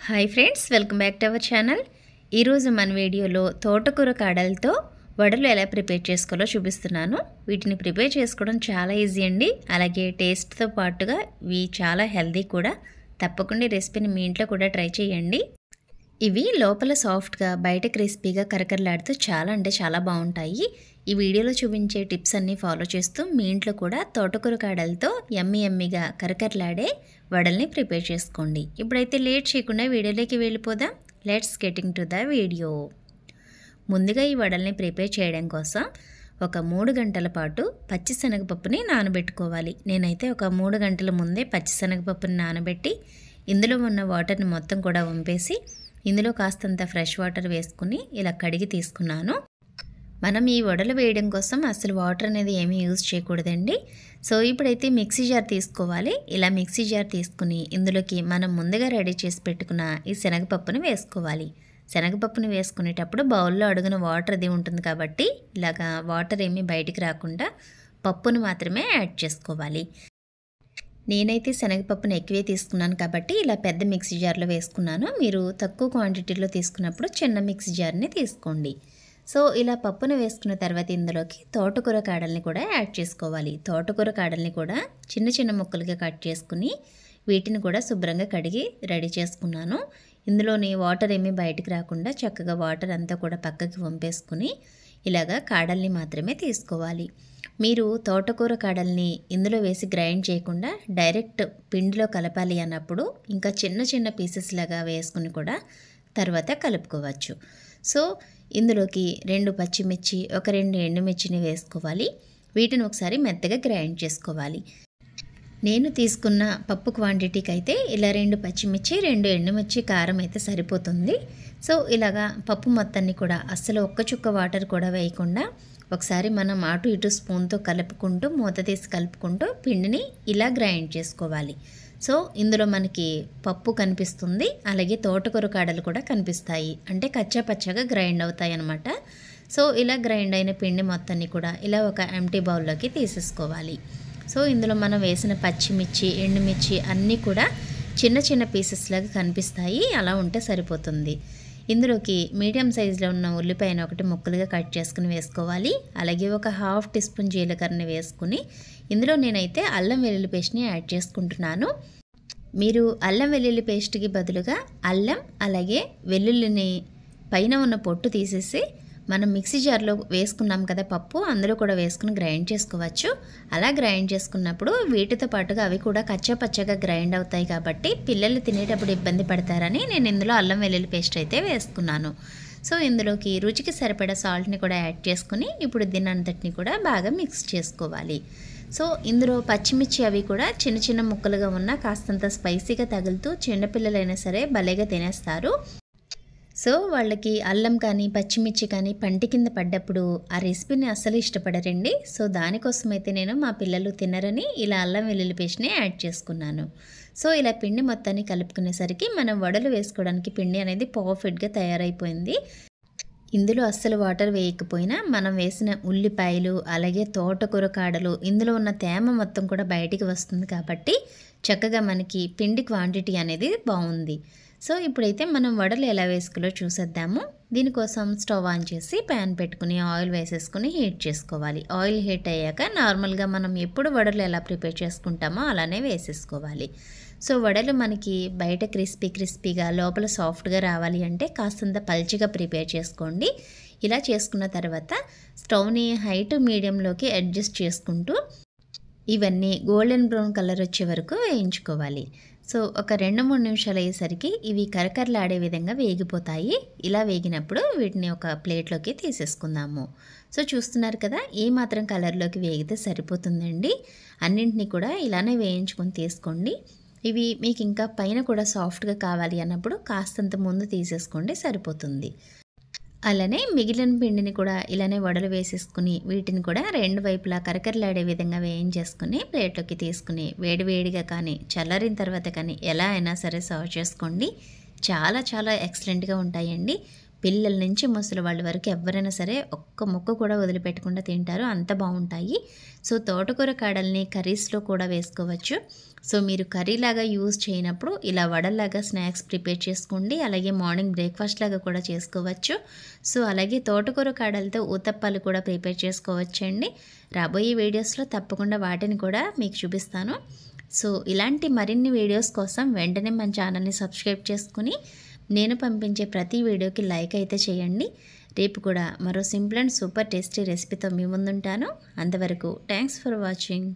Hi friends, welcome back to our channel. ఈరోజు మన వీడియోలో తోటకూర కాడలతో వడలు ఎలా ప్రిపేర్ చేసుకోవాలో చూపిస్తున్నాను. వీటిని ప్రిపేర్ చేసుకోవడం చాలా ఈజీ అండి. అలాగే టేస్ట్తో పాటుగా ఇవి చాలా హెల్దీ కూడా. తప్పకుండా ఈ రెసిపీని మీ ఇంట్లో కూడా ట్రై చేయండి. ఇవి లోపల సాఫ్ట్గా బయట క్రిస్పీగా కరకరలాడుతూ చాలా అంటే చాలా బాగుంటాయి. ఈ వీడియోలో చూపించే టిప్స్ అన్నీ ఫాలో చేస్తూ మీ ఇంట్లో కూడా తోటకూర కాడలతో యమ్మీగా కరకరలాడే వడల్ని ప్రిపేర్ చేసుకోండి. ఇప్పుడైతే లేట్ చేయకుండా వీడియోలోకి వెళ్ళిపోదాం. Let's getting to the video. ముందుగా ఈ వడల్ని ప్రిపేర్ చేయడం కోసం ఒక 3 గంటల పాటు పచ్చిశనగపప్పుని నానబెట్టుకోవాలి. నేనైతే ఒక 3 గంటల ముందే పచ్చిశనగపప్పుని నానబెట్టి ఇందులో ఉన్న వాటర్ని మొత్తం కూడా వంపేసి ఇందులో కాస్తంత ఫ్రెష్ వాటర్ వేసుకుని ఇలా కడిగి తీసుకున్నాను. మనం ఈ వడలు వేయడం కోసం అసలు వాటర్ అనేది ఏమీ యూజ్ చేయకూడదండి. సో ఇప్పుడైతే మిక్సీ జార్ తీసుకోవాలి. ఇలా మిక్సీ జార్ తీసుకుని ఇందులోకి మనం ముందుగా రెడీ చేసి పెట్టుకున్న ఈ శనగపప్పుని వేసుకోవాలి. శనగపప్పుని వేసుకునేటప్పుడు బౌల్లో అడుగున వాటర్ అది ఉంటుంది కాబట్టి ఇలాగా వాటర్ ఏమీ బయటికి రాకుండా పప్పును మాత్రమే యాడ్ చేసుకోవాలి. నేనైతే శనగపప్పును ఎక్కువే తీసుకున్నాను కాబట్టి ఇలా పెద్ద మిక్సీ జార్లో వేసుకున్నాను. మీరు తక్కువ క్వాంటిటీలో తీసుకున్నప్పుడు చిన్న మిక్సీ జార్ని తీసుకోండి. సో ఇలా పప్పును వేసుకున్న తర్వాత ఇందులోకి తోటకూర కాడల్ని కూడా యాడ్ చేసుకోవాలి. తోటకూర కాడల్ని కూడా చిన్న చిన్న ముక్కలుగా కట్ చేసుకుని వీటిని కూడా శుభ్రంగా కడిగి రెడీ చేసుకున్నాను. ఇందులోని వాటర్ ఏమీ బయటికి రాకుండా చక్కగా వాటర్ అంతా కూడా పక్కకి వంపేసుకుని ఇలాగా కాడల్ని మాత్రమే తీసుకోవాలి. మీరు తోటకూర కాడల్ని ఇందులో వేసి గ్రైండ్ చేయకుండా డైరెక్ట్ పిండిలో కలపాలి అన్నప్పుడు ఇంకా చిన్న చిన్న పీసెస్ లాగా వేసుకుని కూడా తర్వాత కలుపుకోవచ్చు. సో ఇందులోకి 2 పచ్చిమిర్చి, ఒక 2 ఎండుమిర్చిని వేసుకోవాలి. వీటిని ఒకసారి మెత్తగా గ్రైండ్ చేసుకోవాలి. నేను తీసుకున్న పప్పు క్వాంటిటీకి అయితే ఇలా 2 పచ్చిమిర్చి, 2 ఎండుమిర్చి కారం అయితే సరిపోతుంది. సో ఇలాగా పప్పు మొత్తాన్ని కూడా అస్సలు ఒక్క చుక్క వాటర్ కూడా వేయకుండా ఒకసారి మనం అటు ఇటు స్పూన్తో కలుపుకుంటూ మూత తీసి కలుపుకుంటూ పిండిని ఇలా గ్రైండ్ చేసుకోవాలి. సో ఇందులో మనకి పప్పు కనిపిస్తుంది, అలాగే తోటకూర కాడలు కూడా కనిపిస్తాయి. అంటే కచ్చా పచ్చగా గ్రైండ్ అవుతాయి అన్నమాట. సో ఇలా గ్రైండ్ అయిన పిండి మొత్తాన్ని కూడా ఇలా ఒక ఎంటీ బౌల్లోకి తీసేసుకోవాలి. సో ఇందులో మనం వేసిన పచ్చిమిర్చి, ఎండుమిర్చి అన్నీ కూడా చిన్న చిన్న పీసెస్ లాగా కనిపిస్తాయి. అలా ఉంటే సరిపోతుంది. ఇందులోకి మీడియం సైజులో ఉన్న ఉల్లిపాయను ఒకటి ముక్కలుగా కట్ చేసుకుని వేసుకోవాలి. అలాగే ఒక 1/2 టీ స్పూన్ జీలకర్రని వేసుకుని ఇందులో నేనైతే అల్లం వెల్లుల్లి పేస్ట్ని యాడ్ చేసుకుంటున్నాను. మీరు అల్లం వెల్లుల్లి పేస్ట్కి బదులుగా అల్లం అలాగే వెల్లుల్లిని పైన ఉన్న పొట్టు తీసేసి మనం మిక్సీ జార్లో వేసుకున్నాం కదా పప్పు, అందులో కూడా వేసుకుని గ్రైండ్ చేసుకోవచ్చు. అలా గ్రైండ్ చేసుకున్నప్పుడు వీటితో పాటుగా అవి కూడా కచ్చా పచ్చగా గ్రైండ్ అవుతాయి కాబట్టి పిల్లలు తినేటప్పుడు ఇబ్బంది పడతారని నేను ఇందులో అల్లం వెల్లుల్లి పేస్ట్ అయితే వేసుకున్నాను. సో ఇందులోకి రుచికి సరిపడా సాల్ట్ని కూడా యాడ్ చేసుకుని ఇప్పుడు దీని అంతటిని కూడా బాగా మిక్స్ చేసుకోవాలి. సో ఇందులో పచ్చిమిర్చి అవి కూడా చిన్న చిన్న ముక్కలుగా ఉన్న కాస్తంత స్పైసీగా తగులుతూ చిన్నపిల్లలైనా సరే భలేగా తినేస్తారు. సో వాళ్ళకి అల్లం కానీ పచ్చిమిర్చి కానీ పంటి కింద పడ్డప్పుడు ఆ రెసిపీని అస్సలు ఇష్టపడరండి. సో దానికోసం అయితే నేను మా పిల్లలు తినరని ఇలా అల్లం వెల్లుల్లి పేస్ట్ని యాడ్ చేసుకున్నాను. సో ఇలా పిండి మొత్తాన్ని కలుపుకునేసరికి మనం వడలు వేసుకోవడానికి పిండి అనేది పర్ఫెక్ట్గా తయారైపోయింది. ఇందులో అస్సలు వాటర్ వేయకపోయినా మనం వేసిన ఉల్లిపాయలు అలాగే తోటకూర కాడలు ఇందులో ఉన్న తేమ మొత్తం కూడా బయటికి వస్తుంది కాబట్టి చక్కగా మనకి పిండి క్వాంటిటీ అనేది బాగుంది. సో ఇప్పుడైతే మనం వడలు ఎలా వేసుకోవాలో చూసేద్దాము. దీనికోసం స్టవ్ ఆన్ చేసి ప్యాన్ పెట్టుకుని ఆయిల్ వేసేసుకుని హీట్ చేసుకోవాలి. ఆయిల్ హీట్ అయ్యాక నార్మల్గా మనం ఎప్పుడు వడలు ఎలా ప్రిపేర్ చేసుకుంటామో అలానే వేసేసుకోవాలి. సో వడలు మనకి బయట క్రిస్పీగా లోపల సాఫ్ట్గా రావాలి అంటే కాస్తంత పల్చిగా ప్రిపేర్ చేసుకోండి. ఇలా చేసుకున్న తర్వాత స్టవ్ని హై టు మీడియంలోకి అడ్జస్ట్ చేసుకుంటూ ఇవన్నీ గోల్డెన్ బ్రౌన్ కలర్ వచ్చే వరకు వేయించుకోవాలి. సో ఒక 2-3 నిమిషాలు అయ్యేసరికి ఇవి కరకరలాడే విధంగా వేగిపోతాయి. ఇలా వేగినప్పుడు వీటిని ఒక ప్లేట్లోకి తీసేసుకుందాము. సో చూస్తున్నారు కదా, ఏ మాత్రం కలర్లోకి వేగితే సరిపోతుందండి. అన్నింటినీ కూడా ఇలానే వేయించుకొని తీసుకోండి. ఇవి మీకు ఇంకా పైన కూడా సాఫ్ట్గా కావాలి అన్నప్పుడు కాస్తంత ముందు తీసేసుకోండి, సరిపోతుంది. అలానే మిగిలిన పిండిని కూడా ఇలానే వడలు వేసేసుకుని వీటిని కూడా 2 వైపులా కరకరలాడే విధంగా వేయించేసుకుని ప్లేట్లోకి తీసుకుని వేడివేడిగా కానీ చల్లారిన తర్వాత కానీ ఎలా అయినా సరే సర్వ్ చేసుకోండి. చాలా చాలా ఎక్సలెంట్గా ఉంటాయండి. పిల్లల నుంచి ముసలి వాళ్ళ వరకు ఎవరైనా సరే ఒక్క ముక్క కూడా వదిలిపెట్టకుండా తింటారు, అంత బాగుంటాయి. సో తోటకూర కాడల్ని కర్రీస్లో కూడా వేసుకోవచ్చు. సో మీరు కర్రీలాగా యూజ్ చేయనప్పుడు ఇలా వడల్లాగా స్నాక్స్ ప్రిపేర్ చేసుకోండి. అలాగే మార్నింగ్ బ్రేక్ఫాస్ట్ లాగా కూడా చేసుకోవచ్చు. సో అలాగే తోటకూర కాడలతో ఊతప్పాలు కూడా ప్రిపేర్ చేసుకోవచ్చండి. రాబోయే వీడియోస్లో తప్పకుండా వాటిని కూడా మీకు చూపిస్తాను. సో ఇలాంటి మరిన్ని వీడియోస్ కోసం వెంటనే మన ఛానల్ని సబ్స్క్రైబ్ చేసుకుని నేను పంపించే ప్రతి వీడియోకి లైక్ అయితే చేయండి. రేపు కూడా మరో సింపుల్ అండ్ సూపర్ టేస్టీ రెసిపీతో మీ ముందుంటాను. అంతవరకు థ్యాంక్స్ ఫర్ వాచింగ్.